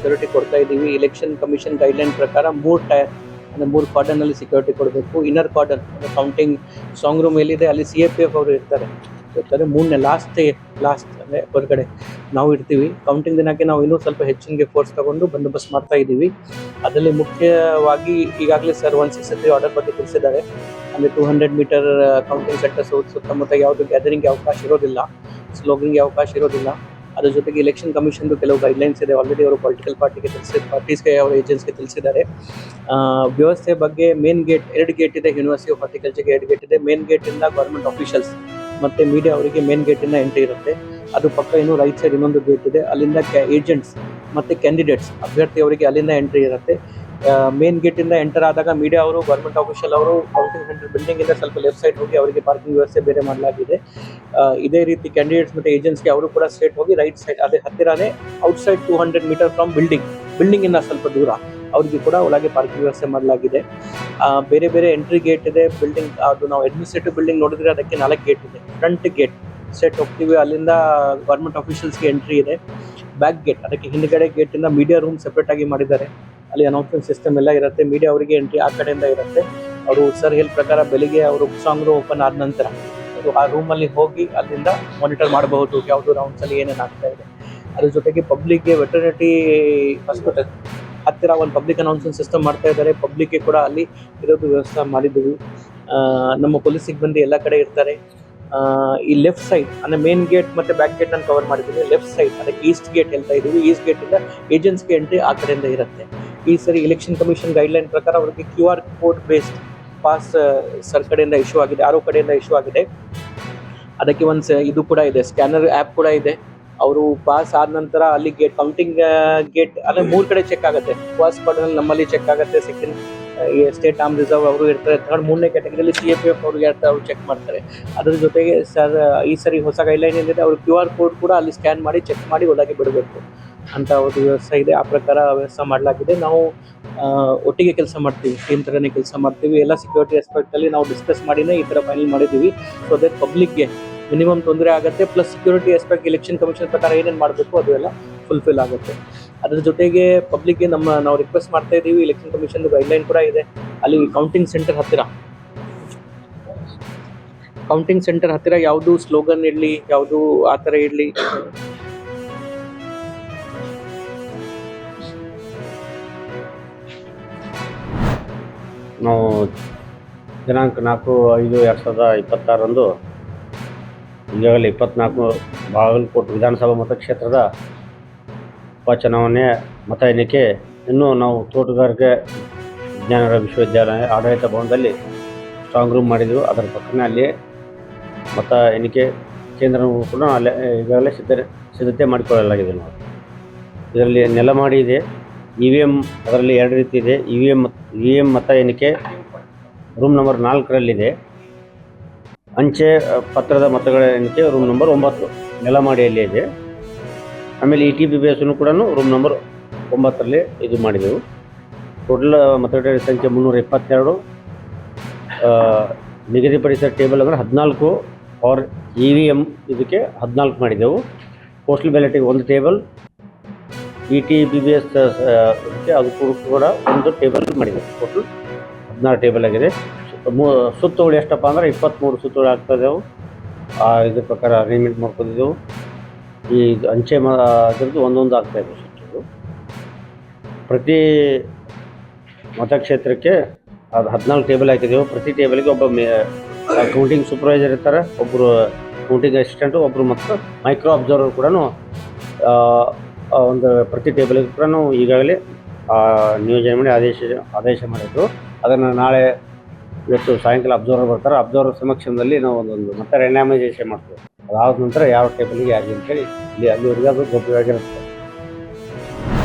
Security ಕೊಡ್ತಾ ಇದ್ದೀವಿ. Election commission guideline ಪ್ರಕಾರ 3 ಟೈರ್ ಅಂದರೆ 3 ಕಾರ್ಡನಲ್ಲಿ ಸೆಕ್ಯೂರಿಟಿ ಕೊಡಬೇಕು. ಇನ್ನರ್ ಕಾರ್ಡನ್ ಕೌಂಟಿಂಗ್ ಸಾಂಗ್ ರೂಮ್ ಎಲ್ಲಿದೆ ಅಲ್ಲಿ CAPF ಅವರು ಇರ್ತಾರೆ. ಮೂರನೇ ಲಾಸ್ಟ್ ಅಂದರೆ ಹೊರಗಡೆ ನಾವು ಇರ್ತೀವಿ. ಕೌಂಟಿಂಗ್ ದಿನಕ್ಕೆ ನಾವು ಇನ್ನೂ ಸ್ವಲ್ಪ ಹೆಚ್ಚಿನ ಫೋರ್ಸ್ ತಗೊಂಡು ಬಂದೋಬಸ್ತ್ ಮಾಡ್ತಾ ಇದ್ದೀವಿ. ಅದರಲ್ಲಿ ಮುಖ್ಯವಾಗಿ ಈಗಾಗಲೇ ಸರ್ 163 ಆರ್ಡರ್ ಬಗ್ಗೆ ತಿಳಿಸಿದ್ದಾರೆ. ಅಂದರೆ 200 ಮೀಟರ್ ಕೌಂಟಿಂಗ್ ಸೆಂಟರ್ ಸುತ್ತಮುತ್ತ ಯಾವುದು ಗ್ಯಾದರಿಂಗ್ಗೆ ಅವಕಾಶ ಇರೋದಿಲ್ಲ, ಸ್ಲೋಗಿಂಗ್ಗೆ ಅವಕಾಶ ಇರೋದಿಲ್ಲ. ಅದ್ರ ಜೊತೆಗೆ ಎಲೆಕ್ಷನ್ ಕಮಿಷನ್ದು ಕೆಲವು ಗೈಡ್ಲೈನ್ಸ್ ಇದೆ. ಆಲ್ರೆಡಿ ಅವರು ಪೊಲಿಟಿಕಲ್ ಪಾರ್ಟೀಸ್ಗೆ ಅವರ ಏಜೆನ್ಸ್ಗೆ ತಿಳಿಸಿದ್ದಾರೆ. ವ್ಯವಸ್ಥೆ ಬಗ್ಗೆ ಮೇನ್ ಗೇಟ್ 2 ಗೇಟ್ ಇದೆ. ಯೂನಿವರ್ಸಿಟಿ ಆಫ್ ಹಾರ್ಟಿಕಲ್ಚರ್ಗೆ 2 ಗೇಟ್ ಇದೆ. ಮೇನ್ ಗೇಟಿಂದ ಗೌರ್ಮೆಂಟ್ ಆಫೀಷಿಯಲ್ಸ್ ಮತ್ತು ಮೀಡಿಯಾ ಅವರಿಗೆ ಮೇನ್ ಗೇಟಿಂದ ಎಂಟ್ರಿ ಇರುತ್ತೆ. ಅದು ಪಕ್ಕ ಇನ್ನೂ ರೈಟ್ ಸೈಡ್ ಇನ್ನೊಂದು ಗೇಟ್ ಇದೆ. ಅಲ್ಲಿಂದ ಏಜೆಂಟ್ಸ್ ಮತ್ತು ಕ್ಯಾಂಡಿಡೇಟ್ಸ್ ಅಭ್ಯರ್ಥಿ ಅವರಿಗೆ ಅಲ್ಲಿಂದ ಎಂಟ್ರಿ ಇರುತ್ತೆ. ಮೇನ್ ಗೇಟಿಂದ ಎಂಟರ್ ಆದಾಗ ಮೀಡಿಯಾ ಅವರು, ಗೌರ್ಮೆಂಟ್ ಆಫೀಷಿಯಲ್ ಅವರು ಕೌಂಟಿಂಗ್ ಸೆಂಟರ್ ಬಿಲ್ಡಿಂಗಿಂದ ಸ್ವಲ್ಪ ಲೆಫ್ಟ್ ಸೈಡ್ ಹೋಗಿ ಅವರಿಗೆ ಪಾರ್ಕಿಂಗ್ ವ್ಯವಸ್ಥೆ ಬೇರೆ ಮಾಡಲಾಗಿದೆ. ಇದೇ ರೀತಿ ಕ್ಯಾಂಡಿಡೇಟ್ಸ್ ಮತ್ತು ಏಜೆಂಟ್ಸ್ಗೆ ಅವರು ಕೂಡ ಸ್ಟ್ರೇಟ್ ಹೋಗಿ ರೈಟ್ ಸೈಡ್ ಅದೇ ಹತ್ತಿರನೇ ಔಟ್ಸೈಡ್ 200 ಮೀಟರ್ ಫ್ರಮ್ ಬಿಲ್ಡಿಂಗಿಂದ ಸ್ವಲ್ಪ ದೂರ ಅವ್ರಿಗೆ ಕೂಡ ಒಳಗೆ ಪಾರ್ಕಿಂಗ್ ವ್ಯವಸ್ಥೆ ಮಾಡಲಾಗಿದೆ. ಬೇರೆ ಬೇರೆ ಎಂಟ್ರಿ ಗೇಟ್ ಇದೆ. ಬಿಲ್ಡಿಂಗ್ ಅದು ನಾವು ಅಡ್ಮಿನಿಸ್ಟ್ರೇಟಿವ್ ಬಿಲ್ಡಿಂಗ್ ನೋಡಿದ್ರೆ ಅದಕ್ಕೆ 4 ಗೇಟ್ ಇದೆ. ಫ್ರಂಟ್ ಗೇಟ್ ಸೆಟ್ ಹೋಗ್ತೀವಿ, ಅಲ್ಲಿಂದ ಗೌರ್ಮೆಂಟ್ ಆಫೀಷಿಯಲ್ಸ್ಗೆ ಎಂಟ್ರಿ ಇದೆ. ಬ್ಯಾಕ್ ಗೇಟ್ ಅದಕ್ಕೆ ಹಿಂದ್ಗಡೆ ಗೇಟಿಂದ ಮೀಡಿಯಾ ರೂಮ್ ಸೆಪ್ರೇಟ್ ಆಗಿ ಮಾಡಿದ್ದಾರೆ. ಅಲ್ಲಿ ಅನೌನ್ಸ್ಮೆಂಟ್ ಸಿಸ್ಟಮ್ ಎಲ್ಲ ಇರುತ್ತೆ. ಮೀಡಿಯಾ ಅವರಿಗೆ ಎಂಟ್ರಿ ಆ ಕಡೆಯಿಂದ ಇರುತ್ತೆ. ಅವರು ಸರ್ ಹೇಳಿದ ಪ್ರಕಾರ ಬೆಳಿಗ್ಗೆ ಅವರು ಸಾಂಗ್ ರೂಮ್ ಓಪನ್ ಆದ ನಂತರ ಅವರು ಆ ರೂಮಲ್ಲಿ ಹೋಗಿ ಅಲ್ಲಿಂದ ಮಾನಿಟರ್ ಮಾಡಬಹುದು ಯಾವುದು ರೌಂಡ್ಸಲ್ಲಿ ಏನೇನು ಆಗ್ತಾ ಇದೆ. ಅದ್ರ ಜೊತೆಗೆ ಪಬ್ಲಿಕ್ಗೆ ವೆಟರ್ನಿಟಿ ಹಾಸ್ಪಿಟಲ್ ಹತ್ತಿರ ಒಂದು ಪಬ್ಲಿಕ್ ಅನೌನ್ಸ್ಮೆಂಟ್ ಸಿಸ್ಟಮ್ ಮಾಡ್ತಾ ಇದ್ದಾರೆ. ಪಬ್ಲಿಕ್ಗೆ ಕೂಡ ಅಲ್ಲಿ ಇರೋದು ವ್ಯವಸ್ಥೆ ಮಾಡಿದ್ದೀವಿ. ನಮ್ಮ ಪೊಲೀಸ್ ಸಿಬ್ಬಂದಿ ಎಲ್ಲ ಕಡೆ ಇರ್ತಾರೆ. ಈ ಲೆಫ್ಟ್ ಸೈಡ್ ಅಂದರೆ ಮೇನ್ ಗೇಟ್ ಮತ್ತು ಬ್ಯಾಕ್ ಗೇಟ್ ನಾನು ಕವರ್ ಮಾಡಿದ್ದೀನಿ. ಲೆಫ್ಟ್ ಸೈಡ್ ಅದಕ್ಕೆ ಈಸ್ಟ್ ಗೇಟ್ ಹೇಳ್ತಾ ಇದ್ದೀವಿ. ಈಸ್ಟ್ ಗೇಟಿಂದ ಏಜೆಂಟ್ಸ್ಗೆ ಎಂಟ್ರಿ ಆ ಕಡೆಯಿಂದ ಇರುತ್ತೆ. ಈ ಸರಿ ಎಲೆಕ್ಷನ್ ಕಮಿಷನ್ ಗೈಡ್ಲೈನ್ ಪ್ರಕಾರ ಅವರಿಗೆ QR code based pass sir ಕಡೆಯಿಂದ ಇಶ್ಯೂ ಆಗಿದೆ, ಆರೋ ಕಡೆಯಿಂದ ಇಶ್ಯೂ ಆಗಿದೆ. ಅದಕ್ಕೆ ಇದು ಕೂಡ ಇದೆ, ಸ್ಕ್ಯಾನರ್ ಆ್ಯಪ್ ಕೂಡ ಇದೆ. ಅವರು ಪಾಸ್ ಆದ ನಂತರ ಅಲ್ಲಿ ಕೌಂಟಿಂಗ್ ಗೇಟ್ ಅಂದರೆ 3 ಕಡೆ ಚೆಕ್ ಆಗುತ್ತೆ. ಫಸ್ಟ್ ಕಾರ್ಡನಲ್ಲಿ ನಮ್ಮಲ್ಲಿ ಚೆಕ್ ಆಗುತ್ತೆ. ಸೆಕೆಂಡ್ ಸ್ಟೇಟ್ ಆರ್ಮ್ ರಿಸರ್ವ್ ಅವರು ಇರ್ತಾರೆ. ಥರ್ಡ್ 3ನೇ ಕ್ಯಾಟಗರಿಯಲ್ಲಿ CAPF ಅವ್ರಿಗೆ ಇರ್ತಾರೆ, ಅವ್ರು ಚೆಕ್ ಮಾಡ್ತಾರೆ. ಅದ್ರ ಜೊತೆಗೆ ಸರ್ ಈ ಸರಿ ಹೊಸ ಗೈಡ್ಲೈನ್ ಏನಿದೆ ಅವರು QR ಕೋಡ್ ಕೂಡ ಅಲ್ಲಿ ಸ್ಕ್ಯಾನ್ ಮಾಡಿ ಚೆಕ್ ಮಾಡಿ ಒಳಗೆ ಬಿಡಬೇಕು ಅಂತ ಒಂದು ವ್ಯವಸ್ಥೆ ಇದೆ. ಆ ಪ್ರಕಾರ ವ್ಯವಸ್ಥೆ ಮಾಡಲಾಗಿದೆ. ನಾವು ಒಟ್ಟಿಗೆ ಕೆಲಸ ಮಾಡ್ತೀವಿ, ಟೀಮ್ ಥರನೇ ಕೆಲಸ ಮಾಡ್ತೀವಿ. ಎಲ್ಲ ಸೆಕ್ಯೂರಿಟಿ ಆಸ್ಪೆಕ್ಟಲ್ಲಿ ನಾವು ಡಿಸ್ಕಸ್ ಮಾಡಿನೇ ಈ ಥರ ಫೈನಲ್ ಮಾಡಿದ್ದೀವಿ. ಸೊ ದಟ್ ಪಬ್ಲಿಕ್ಗೆ ಮಿನಿಮಮ್ ತೊಂದರೆ ಆಗುತ್ತೆ. Plus security aspect election commission ಪ್ರಕಾರ ಏನೇನು ಮಾಡಬೇಕು ಅದು ಎಲ್ಲ ಫುಲ್ಫಿಲ್ ಆಗುತ್ತೆ. ಅದ್ರ ಜೊತೆಗೆ ಪಬ್ಲಿಕ್ಗೆ ನಾವು ರಿಕ್ವೆಸ್ಟ್ ಮಾಡ್ತಾ ಇದ್ದೀವಿ. ಎಲೆಕ್ಷನ್ ಕಮಿಷನ್ ಗೈಡ್ಲೈನ್ ಕೂಡ ಇದೆ. ಅಲ್ಲಿ ಕೌಂಟಿಂಗ್ ಸೆಂಟರ್ ಹತ್ತಿರ ಯಾವುದು ಸ್ಲೋಗನ್ ಇರಲಿ, ಯಾವುದು ಆ ಥರ ಇರಲಿ, ನಾವು ದಿನಾಂಕ 4/5/2026 ಈಗಾಗಲೇ 24 ಬಾಗಲಕೋಟೆ ವಿಧಾನಸಭಾ ಮತಕ್ಷೇತ್ರದ ಉಪಚುನಾವಣೆ ಮತ ಎಣಿಕೆ ಇನ್ನೂ ನಾವು ತೋಟಗಾರಿಕೆ ವಿಜ್ಞಾನಗಳ ವಿಶ್ವವಿದ್ಯಾಲಯ ಆಡಳಿತ ಭವನದಲ್ಲಿ ಸ್ಟ್ರಾಂಗ್ ರೂಮ್ ಮಾಡಿದೆವು. ಅದರ ಪಕ್ಕನೇ ಅಲ್ಲಿ ಮತ ಎಣಿಕೆ ಕೇಂದ್ರವೂ ಕೂಡ ಅಲ್ಲೇ ಈಗಾಗಲೇ ಸಿದ್ಧತೆ ಮಾಡಿಕೊಳ್ಳಲಾಗಿದೆ. ನಾವು ಇದರಲ್ಲಿ ನೆಲಮಾಡಿ ಇದೆ. EVM ಅದರಲ್ಲಿ 2 ರೀತಿ ಇದೆ. EVM ಮತ ಎಣಿಕೆ ರೂಮ್ ನಂಬರ್ 4ರಲ್ಲಿದೆ. ಅಂಚೆ ಪತ್ರದ ಮತಗಳ ಎಣಿಕೆ ರೂಮ್ ನಂಬರ್ 9 ನೆಲಮಾಡಿಯಲ್ಲಿ ಇದೆ. ಆಮೇಲೆ ETPBS ಕೂಡ ರೂಮ್ ನಂಬರ್ 9ರಲ್ಲಿ ಇದು ಮಾಡಿದೆವು. ಟೋಟಲ್ ಮತಗಟ್ಟೆ ಸಂಖ್ಯೆ 322. ನಿಗದಿಪಡಿಸಿದ ಟೇಬಲ್ ಅಂದರೆ 14 ಆರ್ EVM ಇದಕ್ಕೆ 14 ಮಾಡಿದೆವು. ಪೋಸ್ಟಲ್ ಬ್ಯಾಲೆಟಿಗೆ 1 ಟೇಬಲ್, ETPBS ಇದಕ್ಕೆ ಅದು ಕೂಡ 1 ಟೇಬಲ್ ಮಾಡಿದೆ. ಟೋಟಲ್ 16 ಟೇಬಲ್ ಆಗಿದೆ. ಸುತ್ತುಗಳು ಎಷ್ಟಪ್ಪ ಅಂದರೆ 23 ಸುತ್ತುಗಳು ಆಗ್ತಾಯಿದ್ದೆವು. ಇದ್ರ ಪ್ರಕಾರ ಅರೇಂಜ್ಮೆಂಟ್ ಮಾಡ್ಕೊಂಡಿದ್ದೆವು. ಈ ಅಂಚೆ ಅದರದ್ದು ಒಂದೊಂದು ಆಗ್ತಾಯಿದ್ದೆವು ಸುತ್ತುಗಳು. ಪ್ರತಿ ಮತಕ್ಷೇತ್ರಕ್ಕೆ ಅದು 14 ಟೇಬಲ್ ಹಾಕಿದ್ದೆವು. ಪ್ರತಿ ಟೇಬಲ್ಗೆ ಒಬ್ಬ ಕೌಂಟಿಂಗ್ ಸೂಪರ್ವೈಸರ್ ಇರ್ತಾರೆ, ಒಬ್ಬರು ಕೌಂಟಿಂಗ್ ಅಸಿಸ್ಟೆಂಟು, ಒಬ್ಬರು ಮತ್ತು ಮೈಕ್ರೋ ಅಬ್ಸರ್ವರ್ ಕೂಡ ಒಂದು ಪ್ರತಿ ಟೇಬಲ್ಗೆ ಕೂಡ ಈಗಾಗಲೇ ನಿಯೋಜನೆ ಮಾಡಿ ಆದೇಶ ಮಾಡಿದ್ರು. ಅದನ್ನು ನಾಳೆ ಇವತ್ತು ಸಾಯಂಕಾಲ ಅಬ್ಸರ್ವರ್ ಬರ್ತಾರೆ. ಅಬ್ಸರ್ವರ್ ಸಮಕ್ಷಮದಲ್ಲಿ ನಾವು ಒಂದು ಮತ್ತೆ ರ್ಯಾಂಡಮೈಸೇಷನ್ ಮಾಡ್ತೀವಿ. ಅದಾದ ನಂತರ ಯಾವ ಟೇಬಲ್ಗೆ ಯಾರಿಗೆ ಅಂತೇಳಿ ಅಲ್ಲಿವರೆಗೆ ಅದು ಗೌಪ್ಯವಾಗಿರುತ್ತೆ.